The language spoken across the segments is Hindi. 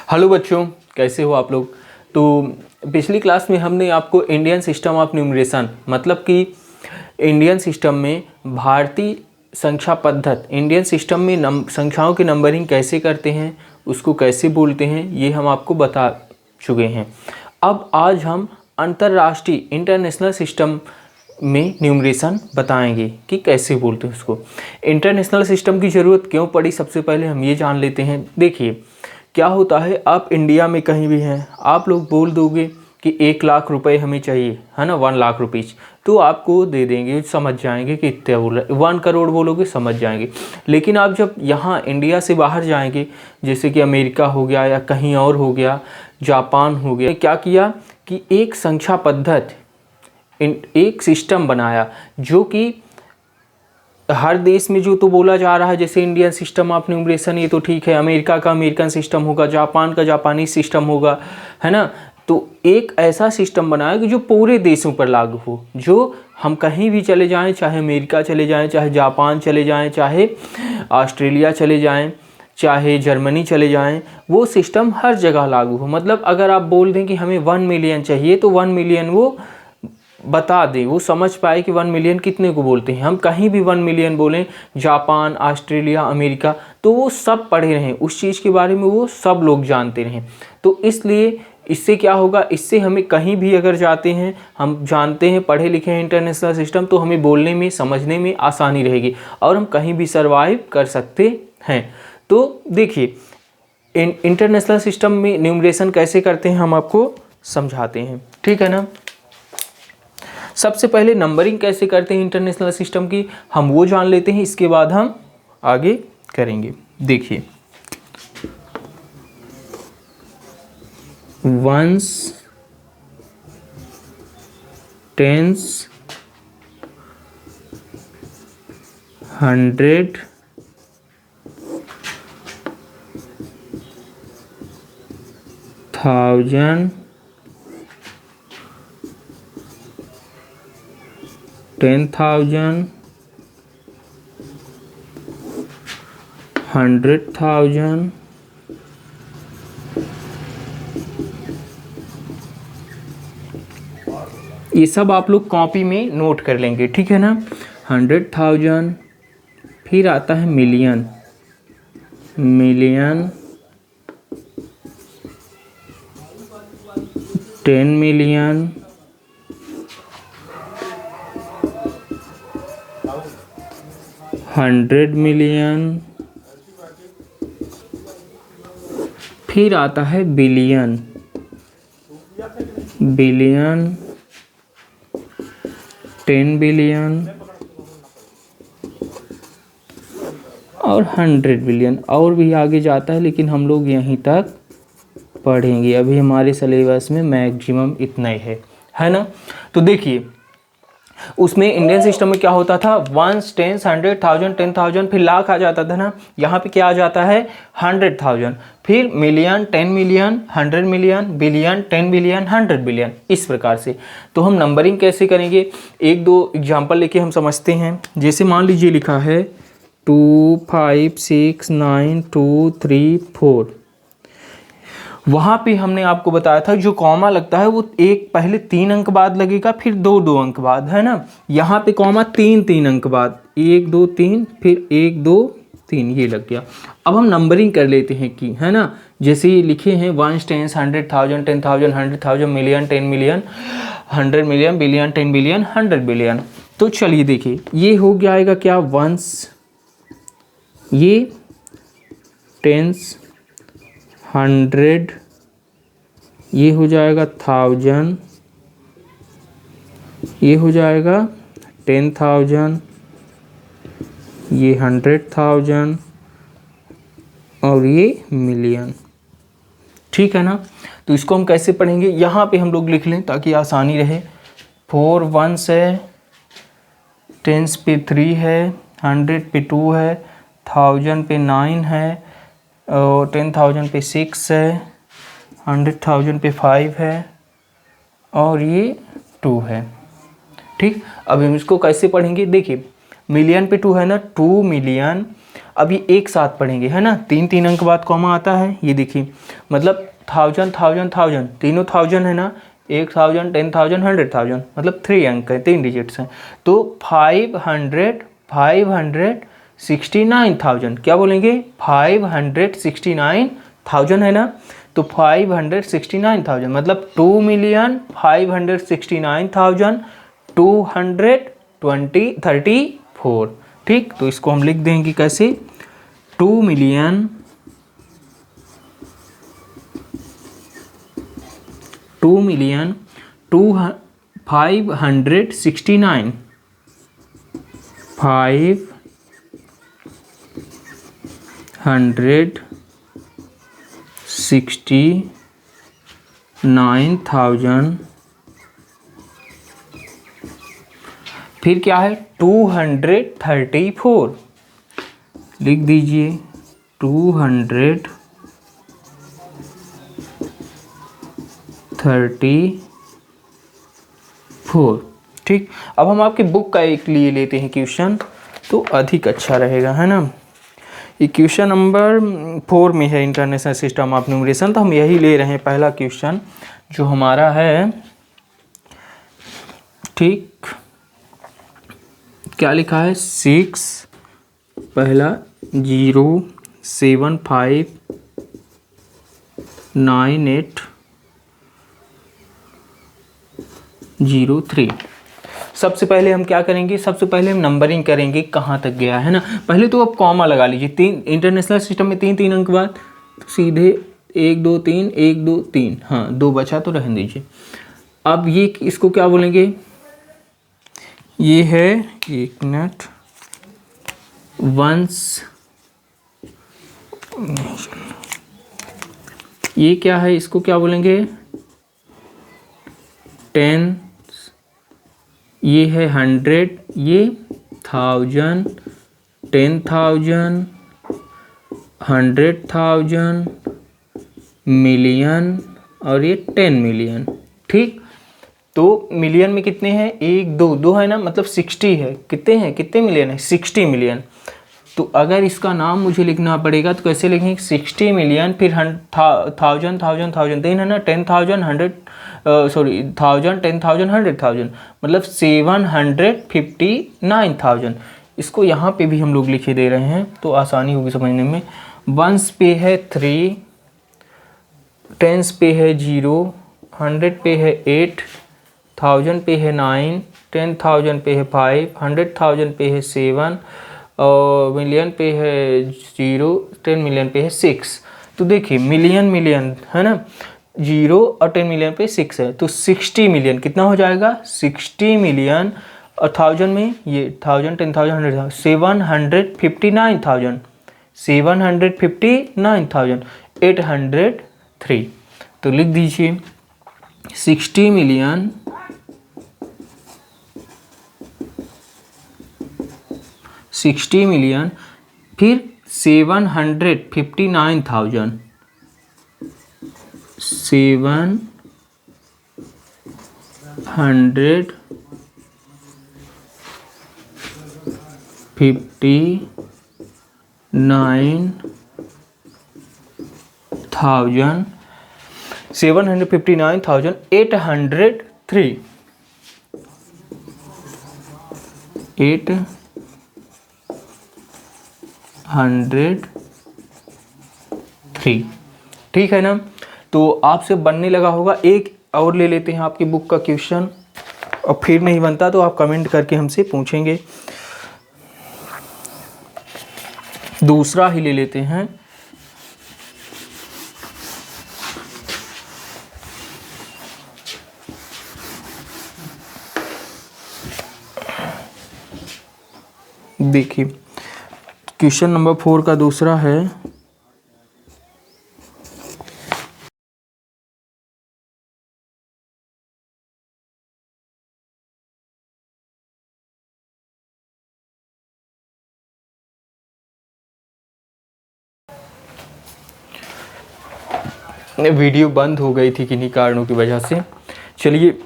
हेलो बच्चों, कैसे हो आप लोग। तो पिछली क्लास में हमने आपको इंडियन सिस्टम ऑफ न्यूमरेशन मतलब कि इंडियन सिस्टम में भारतीय संख्या पद्धति, इंडियन सिस्टम में संख्याओं की नंबरिंग कैसे करते हैं, उसको कैसे बोलते हैं, ये हम आपको बता चुके हैं। अब आज हम अंतर्राष्ट्रीय इंटरनेशनल सिस्टम में न्यूमरेशन बताएंगे कि कैसे बोलते हैं उसको। इंटरनेशनल सिस्टम की ज़रूरत क्यों पड़ी, सबसे पहले हम ये जान लेते हैं। देखिए क्या होता है, आप इंडिया में कहीं भी हैं, आप लोग बोल दोगे कि 1 लाख रुपए हमें चाहिए, है ना, 1 लाख रुपीज़, तो आपको दे देंगे, समझ जाएंगे कि इतने बोल रहे। 1 करोड़ बोलोगे, समझ जाएंगे। लेकिन आप जब यहाँ इंडिया से बाहर जाएंगे, जैसे कि अमेरिका हो गया या कहीं और हो गया, जापान हो गया, क्या किया कि एक संख्या पद्धति, एक सिस्टम बनाया जो कि हर देश में जो तो बोला जा रहा है, जैसे इंडियन सिस्टम ऑफ न्यूमरेशन, ये तो ठीक है, अमेरिका का अमेरिकन सिस्टम होगा, जापान का जापानी सिस्टम होगा, है ना। तो एक ऐसा सिस्टम बनाया कि जो पूरे देशों पर लागू हो, जो हम कहीं भी चले जाएं, चाहे अमेरिका चले जाएं, चाहे जापान चले जाएं, चाहे ऑस्ट्रेलिया चले जाएं, चाहे जर्मनी चले जाएं, वो सिस्टम हर जगह लागू हो। मतलब अगर आप बोल दें कि हमें 1 मिलियन चाहिए, तो 1 मिलियन वो बता दें, वो समझ पाए कि 1 मिलियन कितने को बोलते हैं। हम कहीं भी 1 मिलियन बोलें, जापान, ऑस्ट्रेलिया, अमेरिका, तो वो सब पढ़े रहें उस चीज़ के बारे में, वो सब लोग जानते रहें। तो इसलिए इससे क्या होगा, इससे हमें कहीं भी अगर जाते हैं, हम जानते हैं, पढ़े लिखे हैं इंटरनेशनल सिस्टम, तो हमें बोलने में, समझने में आसानी रहेगी और हम कहीं भी सर्वाइव कर सकते हैं। तो देखिए इंटरनेशनल सिस्टम में न्यूमरेशन कैसे करते हैं हम आपको समझाते हैं, ठीक है ना। सबसे पहले नंबरिंग कैसे करते हैं इंटरनेशनल सिस्टम की, हम वो जान लेते हैं, इसके बाद हम आगे करेंगे। देखिए वंस, टेंस, 100, 1000, 10,000, 100,000, ये सब आप लोग कॉपी में नोट कर लेंगे, ठीक है ना। 100,000, फिर आता है मिलियन, मिलियन, 10 मिलियन, 100 मिलियन, फिर आता है बिलियन, बिलियन, 10 बिलियन और 100 बिलियन, और भी आगे जाता है, लेकिन हम लोग यहीं तक पढ़ेंगे। अभी हमारे सिलेबस में मैक्सिमम इतना ही है ना। तो देखिए उसमें इंडियन सिस्टम में क्या होता था, 1, 10, 100,000, 10,000, फिर लाख आ जाता था ना। यहाँ पे क्या आ जाता है, 100,000, फिर million, 10 million, 100 million, billion, 10 billion, 100 billion, इस प्रकार से। तो हम नंबरिंग कैसे करेंगे, एक दो एग्जाम्पल लेके हम समझते हैं। जैसे मान लीजिए लिखा है 2, 5, 6, 9, 2, 3, 4, वहाँ पे हमने आपको बताया था जो कॉमा लगता है वो एक पहले 3 अंक बाद लगेगा, फिर 2 अंक बाद, है ना। यहाँ पे कॉमा 3 अंक बाद, 1 2 3, फिर 1 2 3, ये लग गया। अब हम नंबरिंग कर लेते हैं कि, है ना, जैसे ये लिखे हैं 1, 10, 100,000, 10,000, 100,000, million, 10 million, 100 million, billion, 10 billion, 100 billion. तो चलिए देखिए ये हो गया आएगा क्या, वंस, ये टेंस, 100, ये हो जाएगा 1000, ये हो जाएगा 10,000, ये 100,000 और ये मिलियन, ठीक है ना। तो इसको हम कैसे पढ़ेंगे, यहाँ पे हम लोग लिख लें ताकि आसानी रहे। 4 1 है, 10 पे 3 है, 100 पे 2 है, 1000 पे 9 है, और 10,000 पे 6 है, 100,000 पे 5 है और ये 2 है, ठीक। अब हम इसको कैसे पढ़ेंगे, देखिए मिलियन पे 2 है ना, 2 मिलियन। अब ये एक साथ पढ़ेंगे, है ना, 3 अंक बाद कॉमा आता है, ये देखिए, मतलब 1000 तीनों 1000 है ना, 1000 10,000 100,000, मतलब 3 अंक है, 3 डिजिट्स हैं। तो 569,000, क्या बोलेंगे, 569,000 है ना, तो 569,000 मतलब 2,569,234। ठीक, तो इसको हम लिख देंगे कैसे, 2,000,000 569 569,000, फिर क्या है 234, लिख दीजिए 234। ठीक, अब हम आपकी बुक का एक लिए लेते हैं क्वेश्चन, तो अधिक अच्छा रहेगा, है ना। ये क्वेश्चन नंबर 4 में है, इंटरनेशनल सिस्टम ऑफ न्यूमरेशन, तो हम यही ले रहे हैं पहला क्वेश्चन जो हमारा है। ठीक, क्या लिखा है, 6 पहला 0759803। सबसे पहले हम क्या करेंगे, सबसे पहले हम नंबरिंग करेंगे कहाँ तक गया, है ना। पहले तो आप कॉमा लगा लीजिए, 3 इंटरनेशनल सिस्टम में 3 अंक बाद, तो सीधे 1 2 3 1 2 3, हाँ 2 बचा तो रहने दीजिए। अब ये इसको क्या बोलेंगे, ये है 1 मिनट, वंस, ये क्या है, इसको क्या बोलेंगे, 10, ये है 100, ये 1000, 10,000, 100,000, मिलियन, और ये 10 मिलियन। ठीक, तो मिलियन में कितने हैं, 1 2 2 है ना, मतलब 60 है, कितने हैं, कितने मिलियन है, 60 मिलियन। तो अगर इसका नाम मुझे लिखना पड़ेगा तो कैसे लिखेंगे, 60 मिलियन, फिर 1000 1000 है ना, 10,000 100, सॉरी 1000 10,000 100,000, मतलब 759,000। इसको यहाँ पे भी हम लोग लिखे दे रहे हैं तो आसानी होगी समझने में। वंस पे है 3, टेंस पे है 0, 100 पे है 8, 1000 पे है 9, 10,000 पे है 5, 100,000 पे है 7, और मिलियन पे है 0, 10 मिलियन पे है 6। तो देखिए मिलियन मिलियन है ना, 0 और 10 मिलियन पे 6 है, तो 60 मिलियन कितना हो जाएगा, 60 मिलियन, और 1000 में ये 1000 10,000 100,000, 759,000, 759,803। तो लिख दीजिए 60 मिलियन 60 मिलियन, फिर 759,000, 759,000, 759,803, 803। ठीक है ना, तो आपसे बनने लगा होगा। एक और ले लेते हैं आपकी बुक का क्वेश्चन, और फिर नहीं बनता तो आप कमेंट करके हमसे पूछेंगे। दूसरा ही ले लेते हैं। देखिए क्वेश्चन नंबर 4 का दूसरा है, वीडियो बंद हो गई थी किन्हीं कारणों की वजह से। चलिए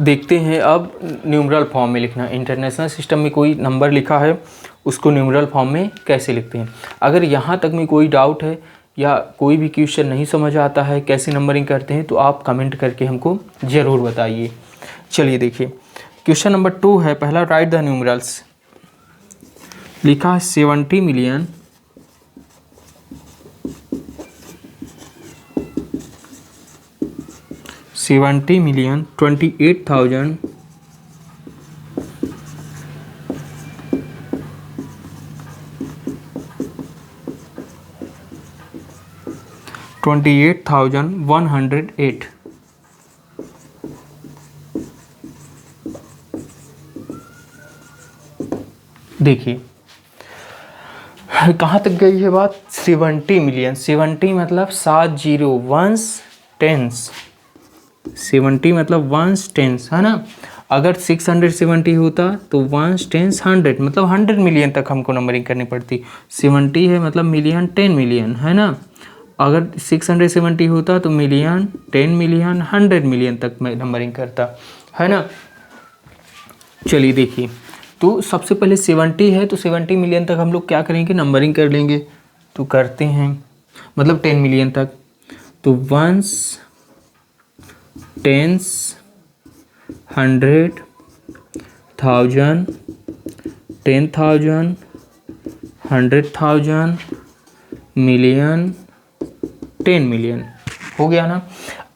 देखते हैं अब न्यूमरल फॉर्म में लिखना। इंटरनेशनल सिस्टम में कोई नंबर लिखा है उसको न्यूमरल फॉर्म में कैसे लिखते हैं। अगर यहाँ तक में कोई डाउट है या कोई भी क्वेश्चन नहीं समझ आता है कैसे नंबरिंग करते हैं तो आप कमेंट करके हमको ज़रूर बताइए। चलिए देखिए क्वेश्चन नंबर 2 है पहला, राइट द न्यूमरल्स। लिखा है 70 मिलियन 28,000 28,108। देखिए कहाँ तक गई है बात, 70 मिलियन। 70 मतलब 70 वंस टेंस, 70 मतलब वंस टेंस है ना। अगर 670 होता तो वंस टेंस 100 मतलब 100 मिलियन तक हमको नंबरिंग करनी पड़ती। 70 है मतलब मिलियन 10 मिलियन है ना। अगर 670 होता तो मिलियन 10 मिलियन 100 मिलियन तक मैं नंबरिंग करता है ना। चलिए देखिए तो सबसे पहले 70 है तो 70 मिलियन तक हम लोग क्या करेंगे, नंबरिंग कर लेंगे। तो करते हैं मतलब 10 मिलियन तक। तो वंस टेंस 100 1000 10,000 100,000 मिलियन 10 मिलियन हो गया ना।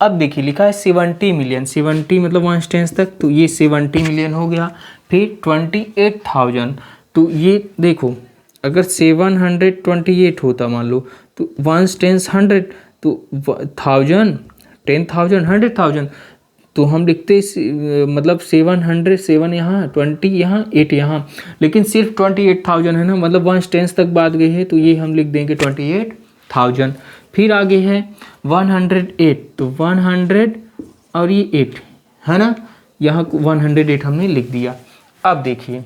अब देखिए लिखा है 70 मिलियन, 70 मतलब वन टेंस तक, तो ये 70 मिलियन हो गया। फिर 28,000, तो ये देखो अगर 728 होता मान लो तो वन टेंस 100 तो 1000 10,000 100,000, तो हम लिखते मतलब 700 7 यहाँ 20 यहाँ 8 यहाँ, लेकिन सिर्फ 28,000 है ना, मतलब वन टेंस तक बात गई है तो ये हम लिख देंगे 28,000। फिर आगे है 108, तो 100 और ये 8 है ना, यहाँ 108 हमने लिख दिया। अब देखिए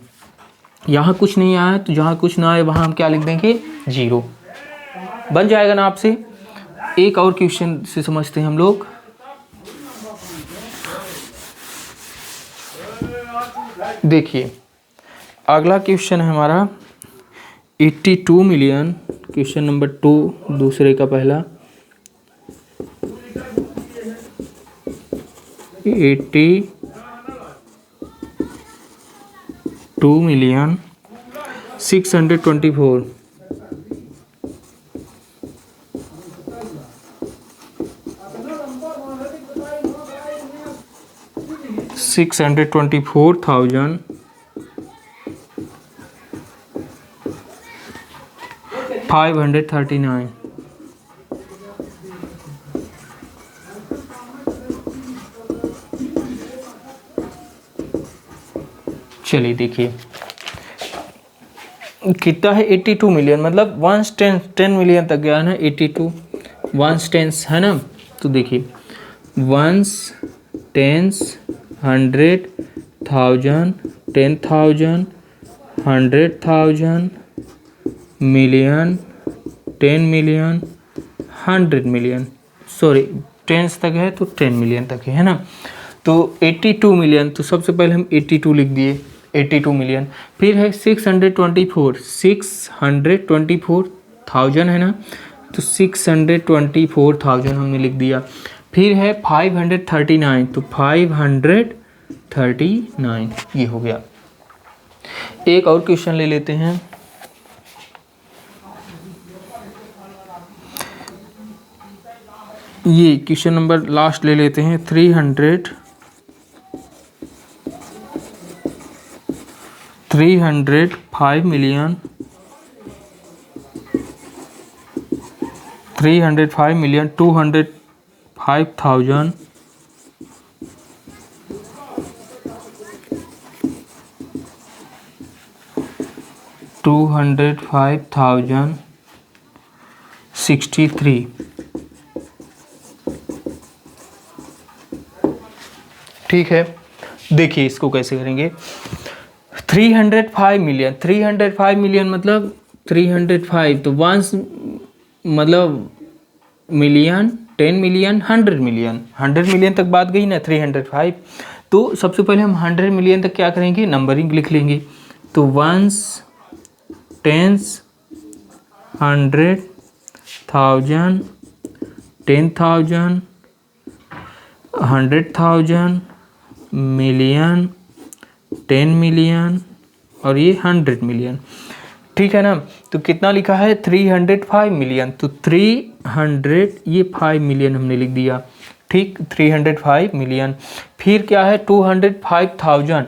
यहाँ कुछ नहीं आया तो जहाँ कुछ ना आए वहाँ हम क्या लिख देंगे 0, बन जाएगा ना आपसे। एक और क्वेश्चन से समझते हैं हम लोग। देखिए अगला क्वेश्चन है हमारा 82 मिलियन, क्वेश्चन नंबर 2 दूसरे का पहला, 82 मिलियन 624 624,000 539। चलिए देखिए कितना है 82 मिलियन, मतलब वंस 10 मिलियन तक गया ना 82 वंस टेंस है ना। तो देखिए once tens 100,000 10,000 100,000 million 10 million 100 million, sorry tens तक है तो 10 मिलियन तक है ना। तो 82 मिलियन, तो सबसे पहले हम 82 लिख दिए 82 मिलियन। फिर है 624,000 है ना, तो 624,000 हमने लिख दिया। फिर है 539, तो 539 ये हो गया। एक और क्वेश्चन ले लेते हैं। ये क्वेश्चन नंबर लास्ट ले लेते हैं 305 मिलियन 305 मिलियन 205,000 205,063। ठीक है, देखिए इसको कैसे करेंगे। 305 मिलियन, 305 मिलियन मतलब 305 तो वंस मतलब मिलियन 10 मिलियन 100 मिलियन 100 मिलियन तक बात गई ना 305। तो सबसे पहले हम 100 मिलियन तक क्या करेंगे, नंबरिंग लिख लेंगे। तो वंस टेंस, 100, 1000, 10,000, 100,000, मिलियन, 10 मिलियन और ये 100 मिलियन। ठीक है ना। तो कितना लिखा है 305 मिलियन, तो 300 ये 5 मिलियन हमने लिख दिया। ठीक, 305 मिलियन। फिर क्या है 205,000,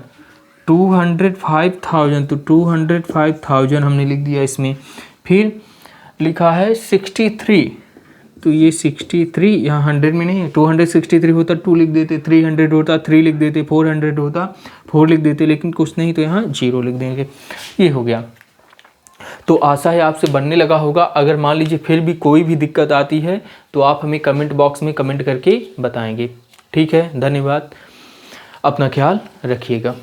205,000 तो 205,000 हमने लिख दिया इसमें। फिर लिखा है 63, तो ये 63 यहाँ 100 में नहीं है, 263 होता 2 लिख देते, 300 होता 3 लिख देते, 400 होता 4 लिख देते, लेकिन कुछ नहीं तो यहाँ 0 लिख देंगे। ये हो गया। तो आशा है आपसे बनने लगा होगा। अगर मान लीजिए फिर भी कोई भी दिक्कत आती है तो आप हमें कमेंट बॉक्स में कमेंट करके बताएंगे। ठीक है, धन्यवाद, अपना ख्याल रखिएगा।